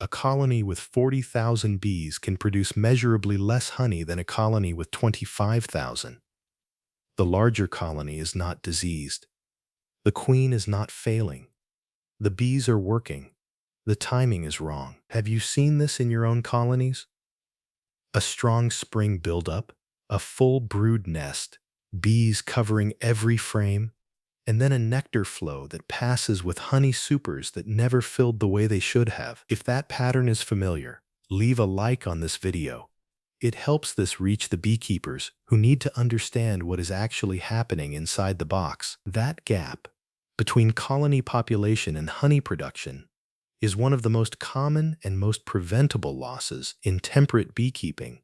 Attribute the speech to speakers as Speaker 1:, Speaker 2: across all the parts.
Speaker 1: A colony with 40,000 bees can produce measurably less honey than a colony with 25,000. The larger colony is not diseased. The queen is not failing. The bees are working. The timing is wrong. Have you seen this in your own colonies? A strong spring buildup, a full brood nest, bees covering every frame, and then a nectar flow that passes with honey supers that never filled the way they should have. If that pattern is familiar, leave a like on this video. It helps this reach the beekeepers who need to understand what is actually happening inside the box. That gap between colony population and honey production is one of the most common and most preventable losses in temperate beekeeping.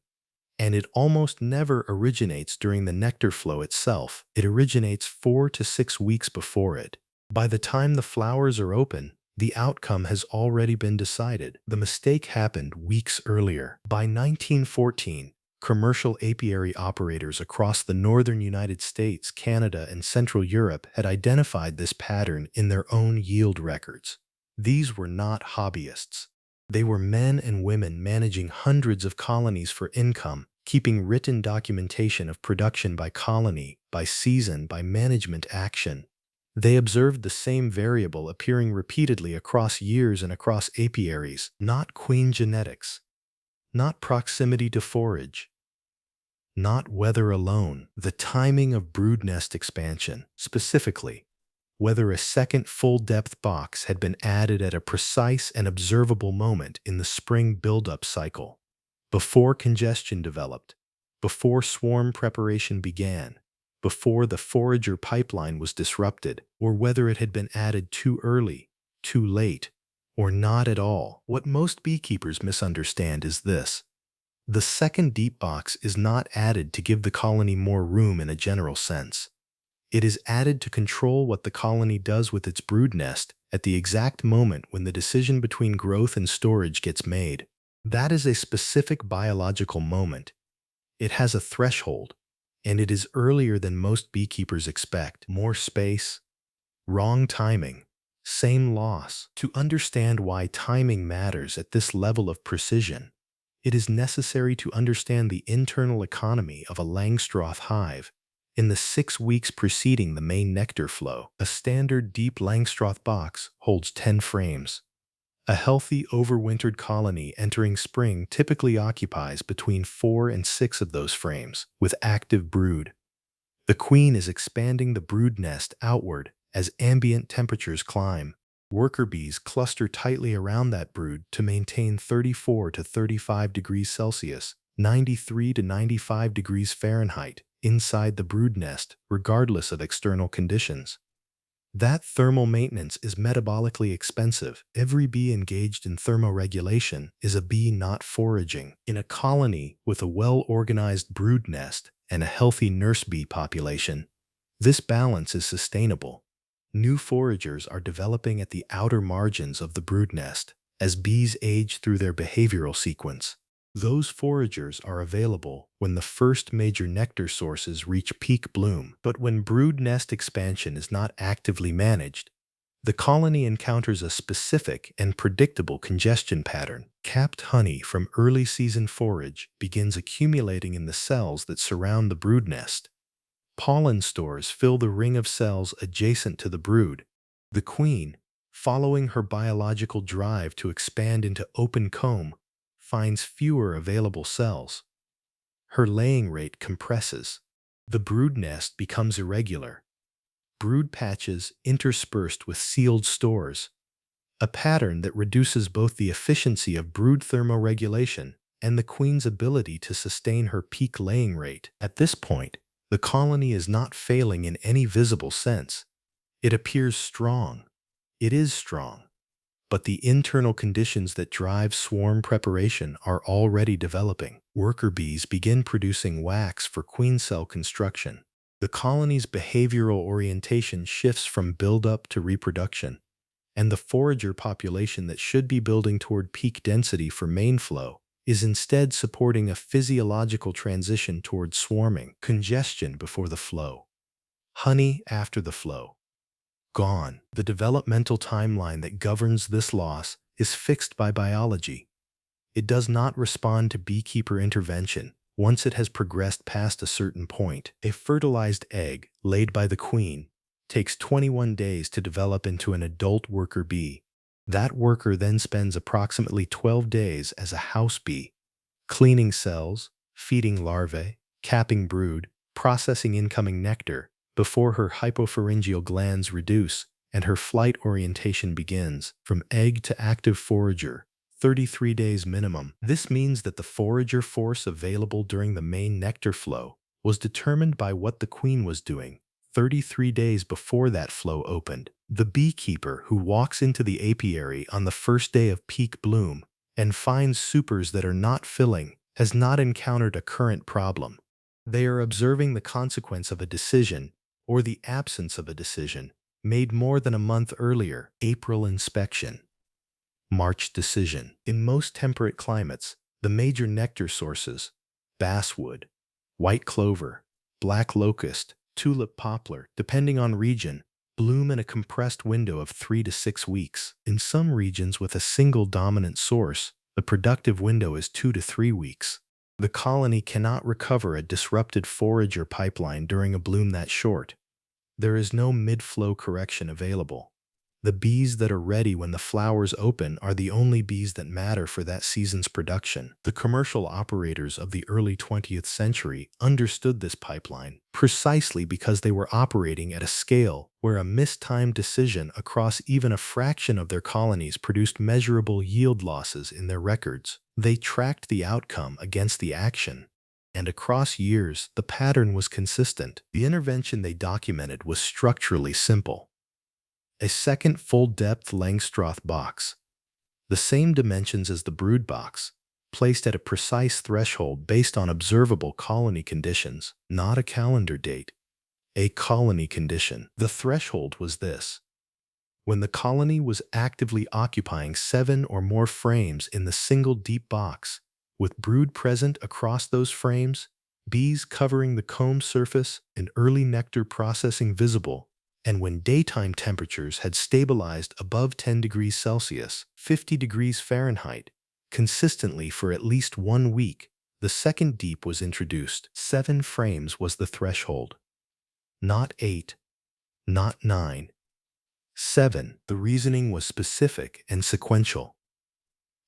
Speaker 1: And it almost never originates during the nectar flow itself. It originates 4 to 6 weeks before it. By the time the flowers are open, the outcome has already been decided. The mistake happened weeks earlier. By 1914, commercial apiary operators across the northern United States, Canada, and Central Europe had identified this pattern in their own yield records. These were not hobbyists. They were men and women managing hundreds of colonies for income, keeping written documentation of production by colony, by season, by management action. They observed the same variable appearing repeatedly across years and across apiaries, not queen genetics, not proximity to forage, not weather alone, the timing of brood nest expansion, specifically, whether a second full-depth box had been added at a precise and observable moment in the spring buildup cycle, before congestion developed, before swarm preparation began, before the forager pipeline was disrupted, or whether it had been added too early, too late, or not at all. What most beekeepers misunderstand is this. The second deep box is not added to give the colony more room in a general sense. It is added to control what the colony does with its brood nest at the exact moment when the decision between growth and storage gets made. That is a specific biological moment. It has a threshold, and it is earlier than most beekeepers expect. More space, wrong timing, same loss. To understand why timing matters at this level of precision, it is necessary to understand the internal economy of a Langstroth hive. In the 6 weeks preceding the main nectar flow, a standard deep Langstroth box holds 10 frames. A healthy overwintered colony entering spring typically occupies between 4 and 6 of those frames, with active brood. The queen is expanding the brood nest outward as ambient temperatures climb. Worker bees cluster tightly around that brood to maintain 34 to 35 degrees Celsius, 93 to 95 degrees Fahrenheit, inside the brood nest, regardless of external conditions. That thermal maintenance is metabolically expensive. Every bee engaged in thermoregulation is a bee not foraging. In a colony with a well-organized brood nest and a healthy nurse bee population, this balance is sustainable. New foragers are developing at the outer margins of the brood nest as bees age through their behavioral sequence. Those foragers are available when the first major nectar sources reach peak bloom. But when brood nest expansion is not actively managed, the colony encounters a specific and predictable congestion pattern. Capped honey from early season forage begins accumulating in the cells that surround the brood nest. Pollen stores fill the ring of cells adjacent to the brood. The queen, following her biological drive to expand into open comb, finds fewer available cells. Her laying rate compresses. The brood nest becomes irregular. Brood patches interspersed with sealed stores, a pattern that reduces both the efficiency of brood thermoregulation and the queen's ability to sustain her peak laying rate. At this point, the colony is not failing in any visible sense. It appears strong. It is strong. But the internal conditions that drive swarm preparation are already developing. Worker bees begin producing wax for queen cell construction. The colony's behavioral orientation shifts from buildup to reproduction, and the forager population that should be building toward peak density for main flow is instead supporting a physiological transition toward swarming, congestion before the flow, honey after the flow. Gone. The developmental timeline that governs this loss is fixed by biology. It does not respond to beekeeper intervention once it has progressed past a certain point. A fertilized egg laid by the queen takes 21 days to develop into an adult worker bee. That worker then spends approximately 12 days as a house bee, cleaning cells, feeding larvae, capping brood, processing incoming nectar, before her hypopharyngeal glands reduce and her flight orientation begins. From egg to active forager, 33 days minimum. This means that the forager force available during the main nectar flow was determined by what the queen was doing 33 days before that flow opened. The beekeeper who walks into the apiary on the first day of peak bloom and finds supers that are not filling has not encountered a current problem. They are observing the consequence of a decision, or the absence of a decision, made more than a month earlier. April inspection. March decision. In most temperate climates, the major nectar sources, basswood, white clover, black locust, tulip poplar, depending on region, bloom in a compressed window of 3 to 6 weeks. In some regions with a single dominant source, the productive window is 2 to 3 weeks. The colony cannot recover a disrupted forager pipeline during a bloom that short. There is no mid-flow correction available. The bees that are ready when the flowers open are the only bees that matter for that season's production. The commercial operators of the early 20th century understood this pipeline precisely because they were operating at a scale where a mistimed decision across even a fraction of their colonies produced measurable yield losses in their records. They tracked the outcome against the action, and across years, the pattern was consistent. The intervention they documented was structurally simple. A second full-depth Langstroth box, the same dimensions as the brood box, placed at a precise threshold based on observable colony conditions, not a calendar date, a colony condition. The threshold was this: when the colony was actively occupying 7 or more frames in the single deep box, with brood present across those frames, bees covering the comb surface and early nectar processing visible, and when daytime temperatures had stabilized above 10 degrees Celsius, 50 degrees Fahrenheit, consistently for at least 1 week, the second deep was introduced. 7 frames was the threshold. Not 8, not 9. 7. The reasoning was specific and sequential.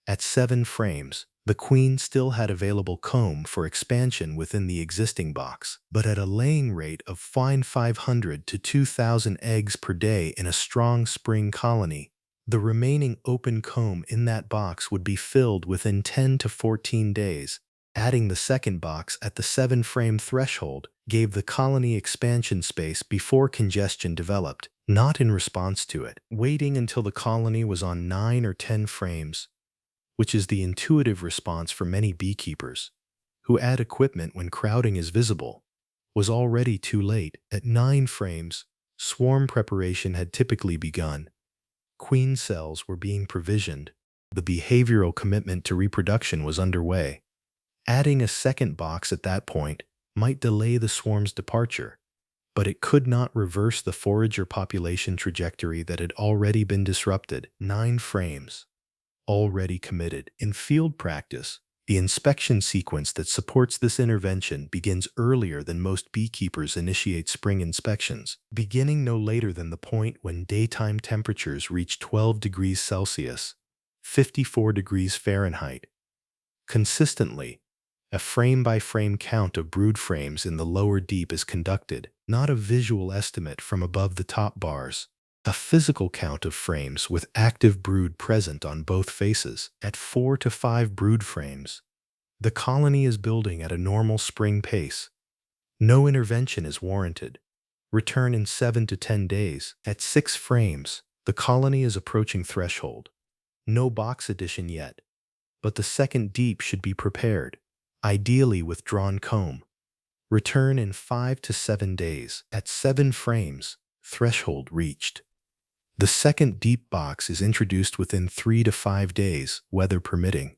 Speaker 1: At 7 frames, the queen still had available comb for expansion within the existing box, but at a laying rate of 500 to 2,000 eggs per day in a strong spring colony, the remaining open comb in that box would be filled within 10 to 14 days. Adding the second box at the 7-frame threshold gave the colony expansion space before congestion developed, not in response to it. Waiting until the colony was on 9 or 10 frames, which is the intuitive response for many beekeepers, who add equipment when crowding is visible, was already too late. At 9 frames, swarm preparation had typically begun. Queen cells were being provisioned. The behavioral commitment to reproduction was underway. Adding a second box at that point might delay the swarm's departure, but it could not reverse the forager population trajectory that had already been disrupted. 9 frames. Already committed. In field practice, the inspection sequence that supports this intervention begins earlier than most beekeepers initiate spring inspections, beginning no later than the point when daytime temperatures reach 12 degrees Celsius, 54 degrees Fahrenheit. Consistently, a frame-by-frame count of brood frames in the lower deep is conducted, not a visual estimate from above the top bars. A physical count of frames with active brood present on both faces. At 4 to 5 brood frames, the colony is building at a normal spring pace. No intervention is warranted. Return in 7 to 10 days. At 6 frames, the colony is approaching threshold. No box addition yet, but the second deep should be prepared, ideally with drawn comb. Return in 5 to 7 days. At 7 frames, threshold reached. The second deep box is introduced within 3 to 5 days, weather permitting.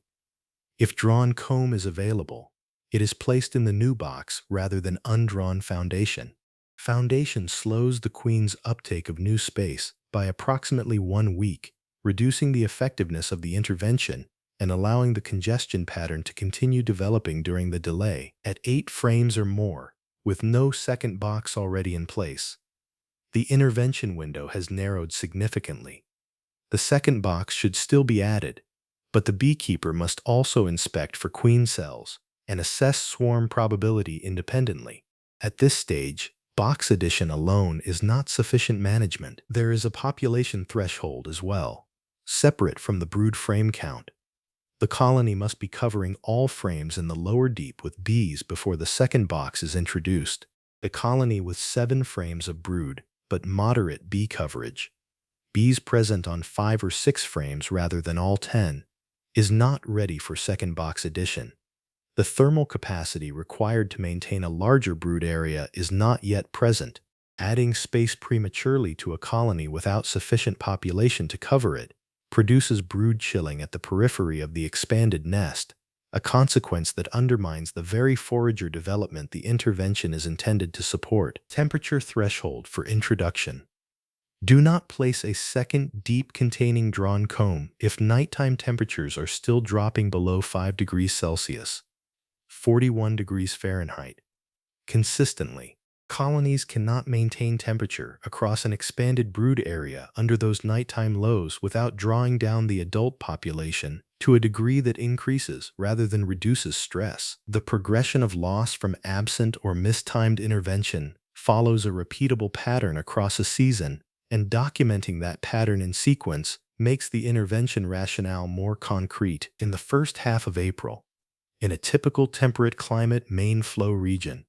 Speaker 1: If drawn comb is available, it is placed in the new box rather than undrawn foundation. Foundation slows the queen's uptake of new space by approximately 1 week, reducing the effectiveness of the intervention and allowing the congestion pattern to continue developing during the delay at 8 frames or more, with no second box already in place. The intervention window has narrowed significantly. The second box should still be added, but the beekeeper must also inspect for queen cells and assess swarm probability independently. At this stage, box addition alone is not sufficient management. There is a population threshold as well, separate from the brood frame count. The colony must be covering all frames in the lower deep with bees before the second box is introduced. A colony with 7 frames of brood, but moderate bee coverage, bees present on 5 or 6 frames rather than all 10, is not ready for second box addition. The thermal capacity required to maintain a larger brood area is not yet present. Adding space prematurely to a colony without sufficient population to cover it produces brood chilling at the periphery of the expanded nest, a consequence that undermines the very forager development the intervention is intended to support. Temperature threshold for introduction. Do not place a second deep containing drawn comb if nighttime temperatures are still dropping below 5 degrees Celsius, 41 degrees Fahrenheit, consistently. Colonies cannot maintain temperature across an expanded brood area under those nighttime lows without drawing down the adult population to a degree that increases rather than reduces stress. The progression of loss from absent or mistimed intervention follows a repeatable pattern across a season, and documenting that pattern in sequence makes the intervention rationale more concrete. In the first half of April, in a typical temperate climate main flow region,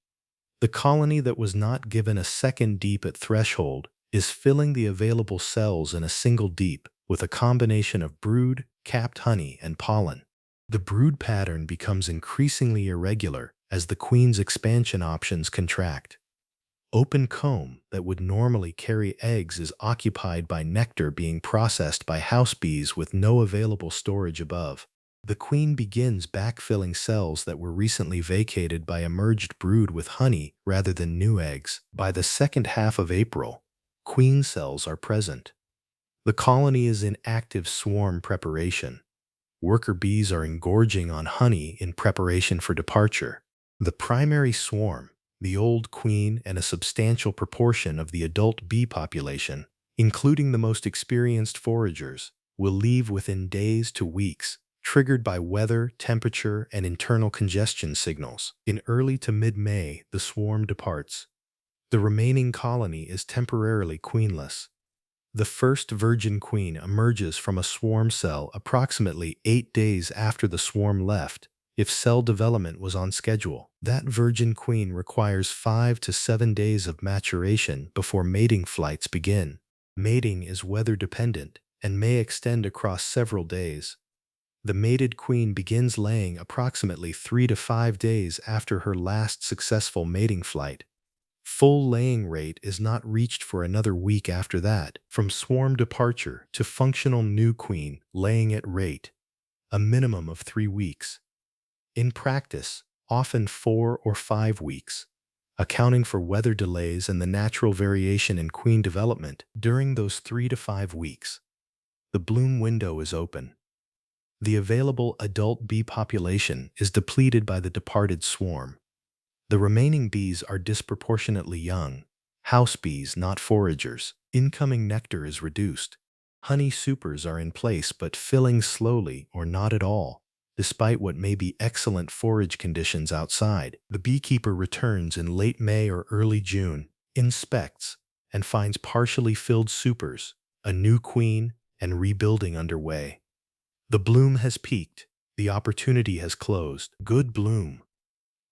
Speaker 1: the colony that was not given a second deep at threshold is filling the available cells in a single deep with a combination of brood, capped honey, and pollen. The brood pattern becomes increasingly irregular as the queen's expansion options contract. Open comb that would normally carry eggs is occupied by nectar being processed by house bees with no available storage above. The queen begins backfilling cells that were recently vacated by emerged brood with honey rather than new eggs. By the second half of April, queen cells are present. The colony is in active swarm preparation. Worker bees are engorging on honey in preparation for departure. The primary swarm, the old queen and a substantial proportion of the adult bee population, including the most experienced foragers, will leave within days to weeks, triggered by weather, temperature, and internal congestion signals. In early to mid-May, the swarm departs. The remaining colony is temporarily queenless. The first virgin queen emerges from a swarm cell approximately 8 days after the swarm left, if cell development was on schedule. That virgin queen requires 5 to 7 days of maturation before mating flights begin. Mating is weather-dependent and may extend across several days. The mated queen begins laying approximately 3 to 5 days after her last successful mating flight. Full laying rate is not reached for another week after that. From swarm departure to functional new queen laying at rate, a minimum of 3 weeks. In practice, often 4 or 5 weeks, accounting for weather delays and the natural variation in queen development. During those 3 to 5 weeks, the bloom window is open. The available adult bee population is depleted by the departed swarm. The remaining bees are disproportionately young, house bees, not foragers. Incoming nectar is reduced. Honey supers are in place but filling slowly or not at all, despite what may be excellent forage conditions outside. The beekeeper returns in late May or early June, inspects, and finds partially filled supers, a new queen, and rebuilding underway. The bloom has peaked. The opportunity has closed. Good bloom.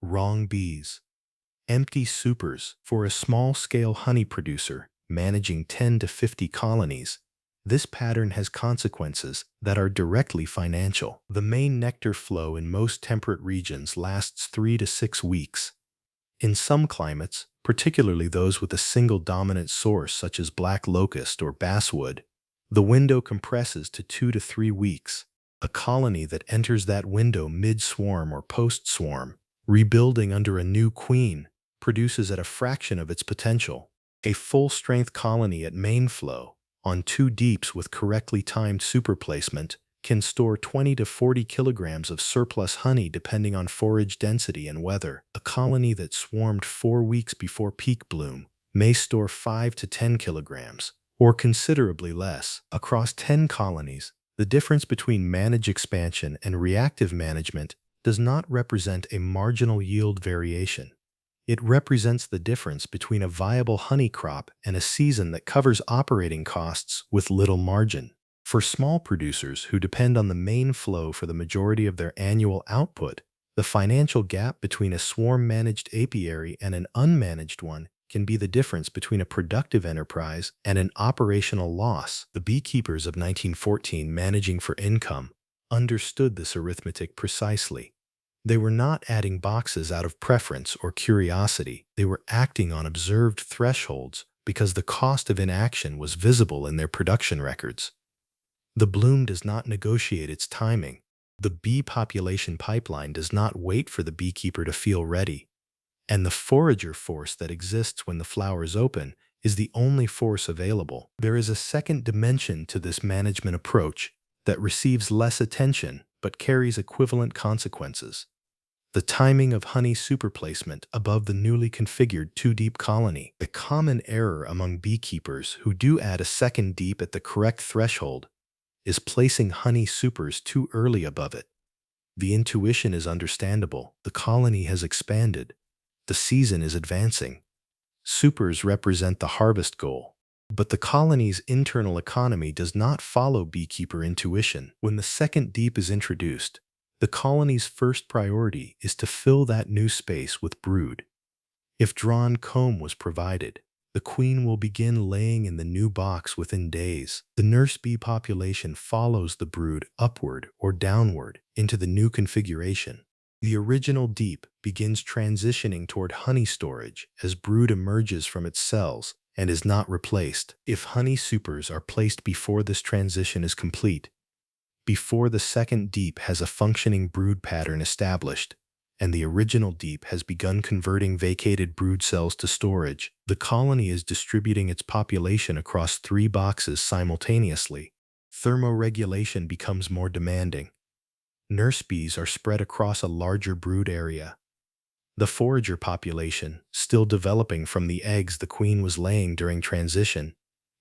Speaker 1: Wrong bees. Empty supers. For a small-scale honey producer managing 10 to 50 colonies, this pattern has consequences that are directly financial. The main nectar flow in most temperate regions lasts 3 to 6 weeks. In some climates, particularly those with a single dominant source such as black locust or basswood, the window compresses to 2 to 3 weeks. A colony that enters that window mid-swarm or post-swarm, rebuilding under a new queen, produces at a fraction of its potential. A full-strength colony at main flow, on 2 deeps with correctly timed super placement, can store 20 to 40 kilograms of surplus honey depending on forage density and weather. A colony that swarmed 4 weeks before peak bloom may store 5 to 10 kilograms, or considerably less. Across 10 colonies, the difference between managed expansion and reactive management does not represent a marginal yield variation. It represents the difference between a viable honey crop and a season that covers operating costs with little margin. For small producers who depend on the main flow for the majority of their annual output, the financial gap between a swarm-managed apiary and an unmanaged one can be the difference between a productive enterprise and an operational loss. The beekeepers of 1914 managing for income understood this arithmetic precisely. They were not adding boxes out of preference or curiosity. They were acting on observed thresholds because the cost of inaction was visible in their production records. The bloom does not negotiate its timing. The bee population pipeline does not wait for the beekeeper to feel ready. And the forager force that exists when the flowers open is the only force available. There is a second dimension to this management approach that receives less attention but carries equivalent consequences. The timing of honey superplacement above the newly configured 2-deep colony. A common error among beekeepers who do add a second deep at the correct threshold is placing honey supers too early above it. The intuition is understandable. The colony has expanded. The season is advancing. Supers represent the harvest goal. But the colony's internal economy does not follow beekeeper intuition. When the second deep is introduced, the colony's first priority is to fill that new space with brood. If drawn comb was provided, the queen will begin laying in the new box within days. The nurse bee population follows the brood upward or downward into the new configuration. The original deep begins transitioning toward honey storage as brood emerges from its cells and is not replaced. If honey supers are placed before this transition is complete, before the second deep has a functioning brood pattern established, and the original deep has begun converting vacated brood cells to storage, the colony is distributing its population across 3 boxes simultaneously. Thermoregulation becomes more demanding. Nurse bees are spread across a larger brood area. The forager population, still developing from the eggs the queen was laying during transition,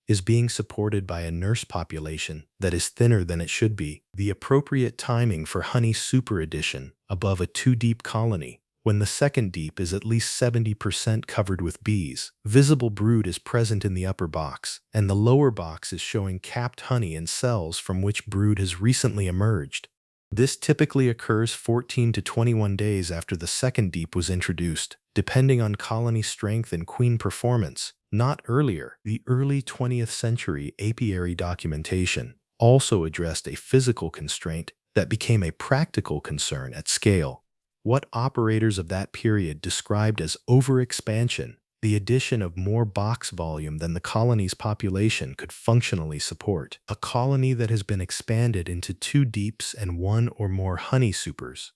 Speaker 1: is being supported by a nurse population that is thinner than it should be. The appropriate timing for honey super addition above a 2-deep colony, when the second deep is at least 70% covered with bees. Visible brood is present in the upper box, and the lower box is showing capped honey in cells from which brood has recently emerged. This typically occurs 14 to 21 days after the second deep was introduced, depending on colony strength and queen performance, not earlier. The early 20th century apiary documentation also addressed a physical constraint that became a practical concern at scale. What operators of that period described as overexpansion, the addition of more box volume than the colony's population could functionally support. A colony that has been expanded into 2 deeps and 1 or more honey supers,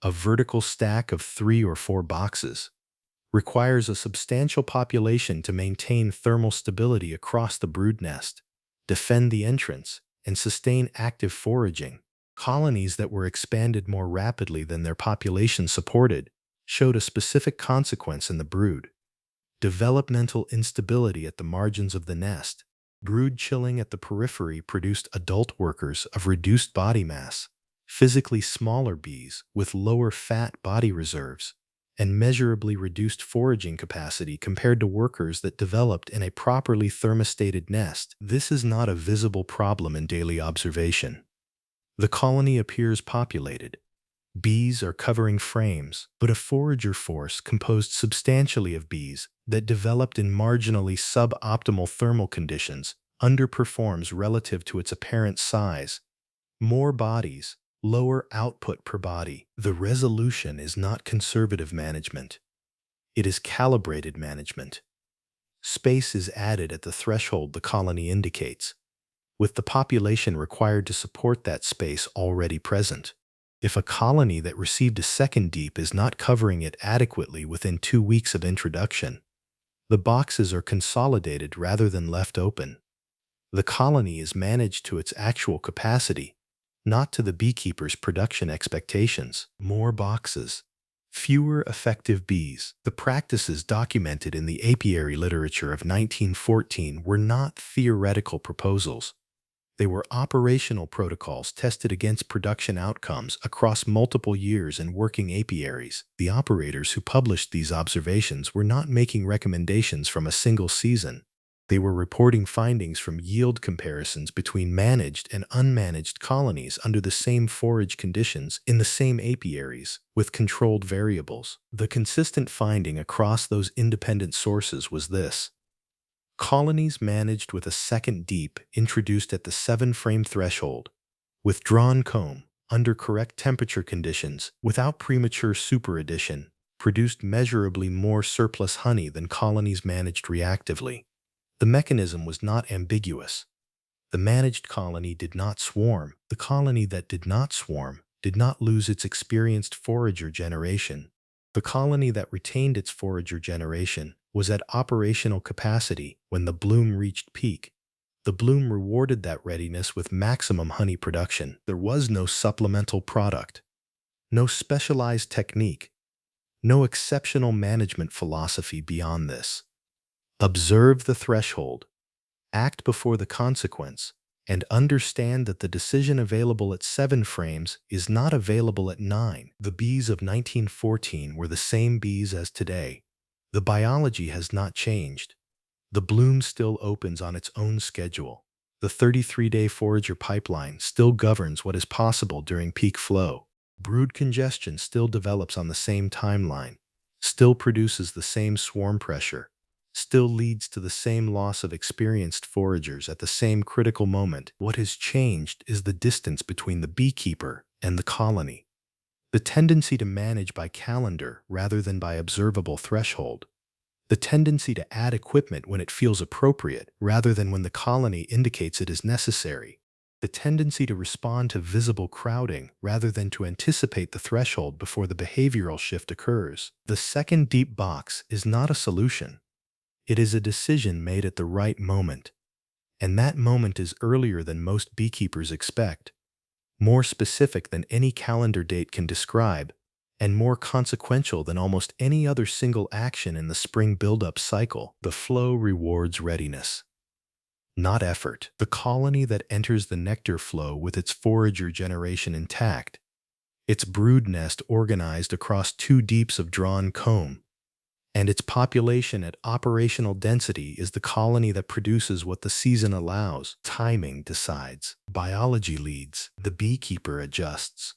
Speaker 1: a vertical stack of 3 or 4 boxes, requires a substantial population to maintain thermal stability across the brood nest, defend the entrance, and sustain active foraging. Colonies that were expanded more rapidly than their population supported showed a specific consequence in the brood. Developmental instability at the margins of the nest. Brood chilling at the periphery produced adult workers of reduced body mass, physically smaller bees with lower fat body reserves, and measurably reduced foraging capacity compared to workers that developed in a properly thermostated nest. This is not a visible problem in daily observation. The colony appears populated. Bees are covering frames, but a forager force composed substantially of bees that developed in marginally suboptimal thermal conditions underperforms relative to its apparent size. More bodies, lower output per body. The resolution is not conservative management. It is calibrated management. Space is added at the threshold the colony indicates, with the population required to support that space already present. If a colony that received a second deep is not covering it adequately within 2 weeks of introduction, the boxes are consolidated rather than left open. The colony is managed to its actual capacity, not to the beekeeper's production expectations. More boxes, fewer effective bees. The practices documented in the apiary literature of 1914 were not theoretical proposals. They were operational protocols tested against production outcomes across multiple years in working apiaries. The operators who published these observations were not making recommendations from a single season. They were reporting findings from yield comparisons between managed and unmanaged colonies under the same forage conditions in the same apiaries, with controlled variables. The consistent finding across those independent sources was this: colonies managed with a second deep introduced at the 7-frame threshold, with drawn comb, under correct temperature conditions, without premature superaddition, produced measurably more surplus honey than colonies managed reactively. The mechanism was not ambiguous. The managed colony did not swarm. The colony that did not swarm did not lose its experienced forager generation. The colony that retained its forager generation was at operational capacity when the bloom reached peak. The bloom rewarded that readiness with maximum honey production. There was no supplemental product, no specialized technique, no exceptional management philosophy beyond this. Observe the threshold, act before the consequence, and understand that the decision available at 7 frames is not available at 9. The bees of 1914 were the same bees as today. The biology has not changed. The bloom still opens on its own schedule. The 33-day forager pipeline still governs what is possible during peak flow. Brood congestion still develops on the same timeline, still produces the same swarm pressure, still leads to the same loss of experienced foragers at the same critical moment. What has changed is the distance between the beekeeper and the colony. The tendency to manage by calendar rather than by observable threshold. The tendency to add equipment when it feels appropriate rather than when the colony indicates it is necessary. The tendency to respond to visible crowding rather than to anticipate the threshold before the behavioral shift occurs. The second deep box is not a solution. It is a decision made at the right moment, and that moment is earlier than most beekeepers expect, more specific than any calendar date can describe, and more consequential than almost any other single action in the spring build-up cycle. The flow rewards readiness, not effort. The colony that enters the nectar flow with its forager generation intact, its brood nest organized across 2 deeps of drawn comb, and its population at operational density is the colony that produces what the season allows. Timing decides. Biology leads. The beekeeper adjusts.